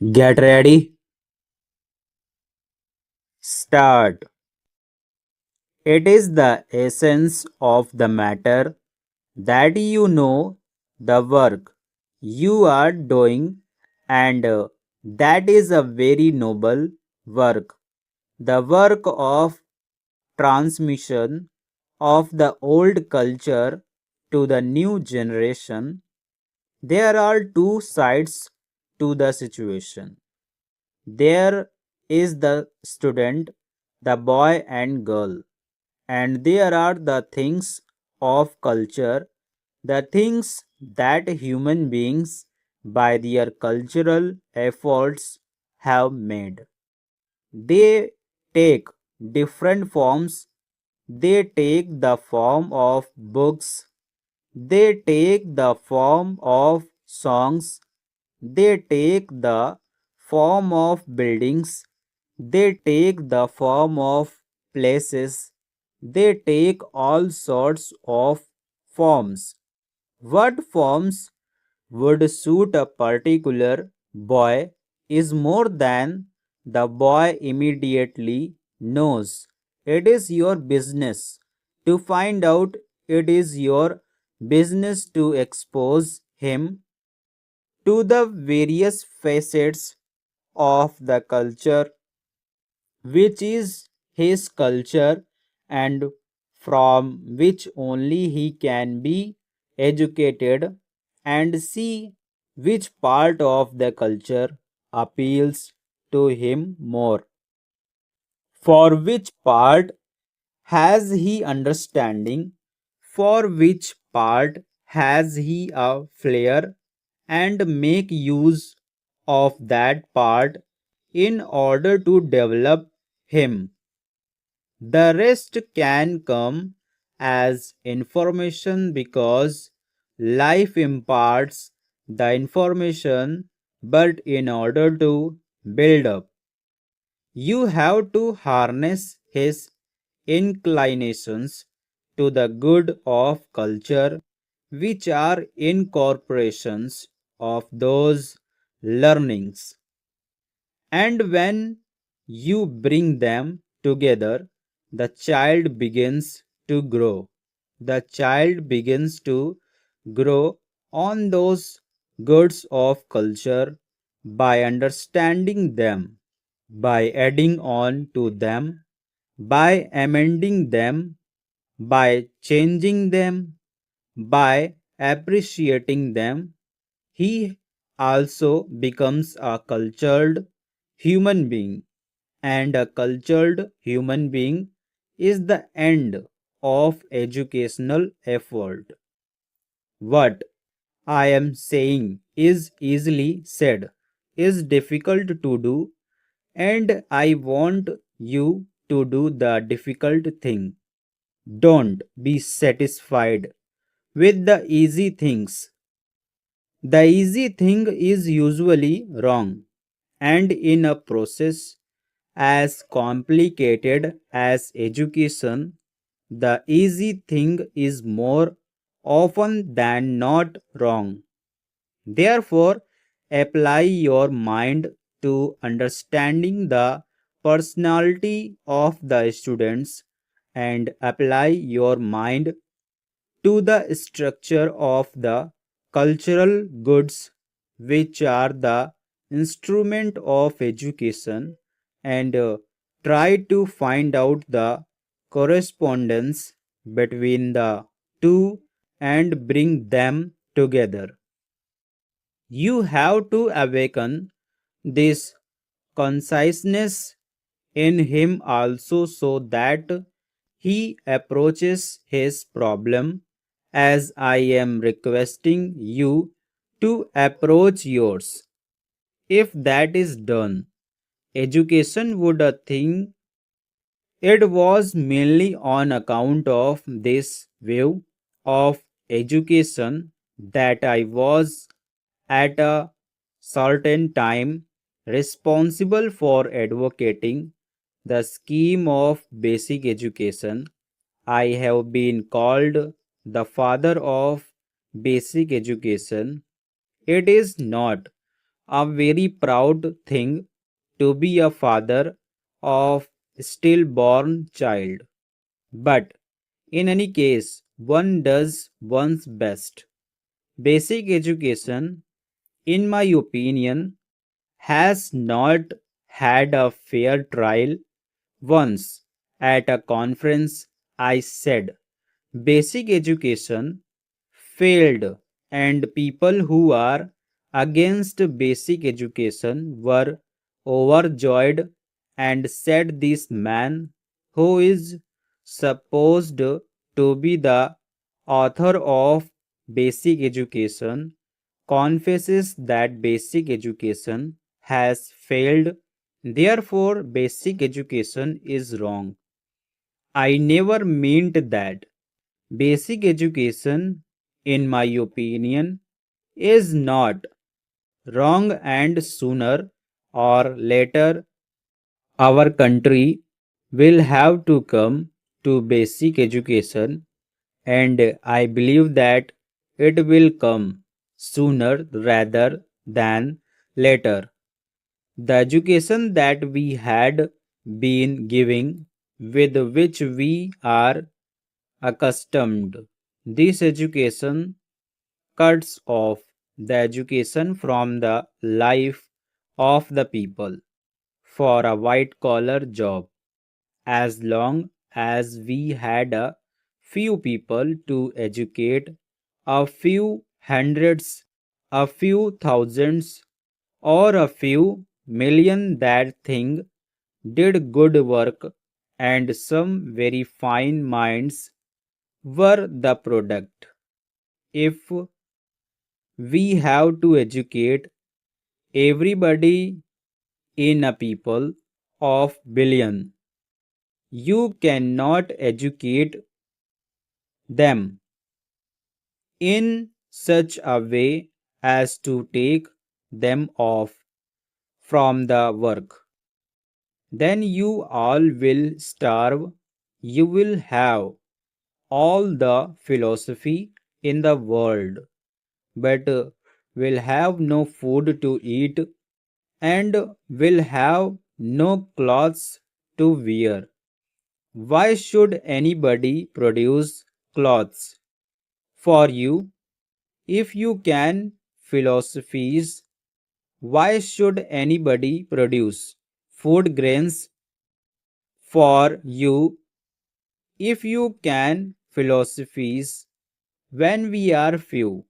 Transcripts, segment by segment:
Get ready. Start. It is the essence of the matter that you know the work you are doing, and that is a very noble work. The work of transmission of the old culture to the new generation. There are two sides to the situation. There is the student, the boy and girl, and there are the things of culture, the things that human beings by their cultural efforts have made. They take different forms. They take the form of books, they take the form of songs, they take the form of buildings, they take the form of places, they take all sorts of forms. What forms would suit a particular boy is more than the boy immediately knows. It is your business to find out, it is your business to expose him to the various facets of the culture, which is his culture, and from which only he can be educated, and see which part of the culture appeals to him more, for which part has he understanding, for which part has he a flair, and make use of that part in order to develop him. The rest can come as information because life imparts the information, but in order to build up, you have to harness his inclinations to the good of culture, which are incorporations of those learnings. And when you bring them together, the child begins to grow. The child begins to grow on those goods of culture by understanding them, by adding on to them, by amending them, by changing them, by appreciating them. He also becomes a cultured human being, and a cultured human being is the end of educational effort. What I am saying is easily said, is difficult to do, and I want you to do the difficult thing. Don't be satisfied with the easy things. The easy thing is usually wrong, and in a process as complicated as education, the easy thing is more often than not wrong. Therefore, apply your mind to understanding the personality of the students, and apply your mind to the structure of the cultural goods which are the instrument of education, and try to find out the correspondence between the two and bring them together. You have to awaken this conciseness in him also, so that he approaches his problem as I am requesting you to approach yours. If that is done, education would think it was mainly on account of this view of education that I was at a certain time responsible for advocating the scheme of basic education. I have been called the father of basic education. It is not a very proud thing to be a father of stillborn child. But in any case, one does one's best. Basic education, in my opinion, has not had a fair trial. Once at a conference, I said, basic education failed, and people who are against basic education were overjoyed and said, this man, who is supposed to be the author of basic education, confesses that basic education has failed. Therefore, basic education is wrong. I never meant that. Basic education, in my opinion, is not wrong, and sooner or later our country will have to come to basic education, and I believe that it will come sooner rather than later. The education that we had been giving, with which we are accustomed, this education cuts off the education from the life of the people for a white collar job. As long as we had a few people to educate, a few hundreds, a few thousands, or a few million, that thing did good work, and some very fine minds were the product. If we have to educate everybody in a people of billion, you cannot educate them in such a way as to take them off from the work. Then you all will starve. You will have all the philosophy in the world, but will have no food to eat, and will have no clothes to wear. Why should anybody produce clothes for you if you can philosophies? Why should anybody produce food grains for you if you can philosophies? When we are few,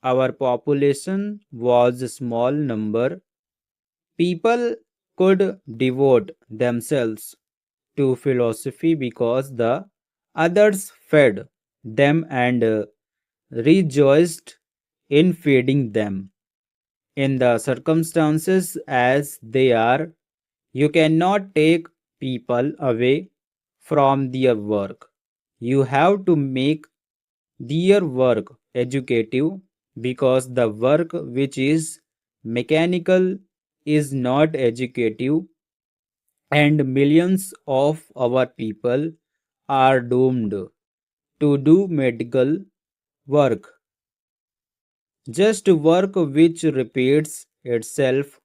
our population was a small number, people could devote themselves to philosophy because the others fed them and rejoiced in feeding them. In the circumstances as they are, you cannot take people away from their work. You have to make their work educative, because the work which is mechanical is not educative, and millions of our people are doomed to do medical work, just work which repeats itself,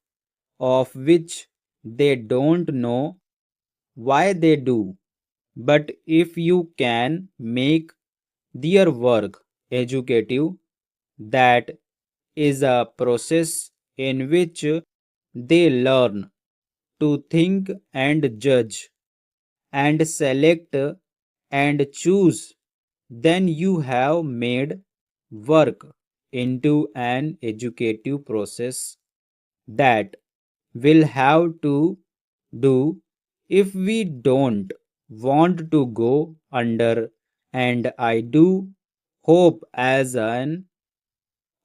of which they don't know why they do. But if you can make their work educative, that is a process in which they learn to think and judge and select and choose, then you have made work into an educative process that will have to do if we don't want to go under. And I do hope as an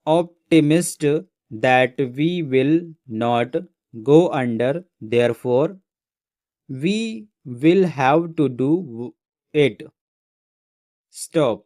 optimist that we will not go under. Therefore, we will have to do it. Stop.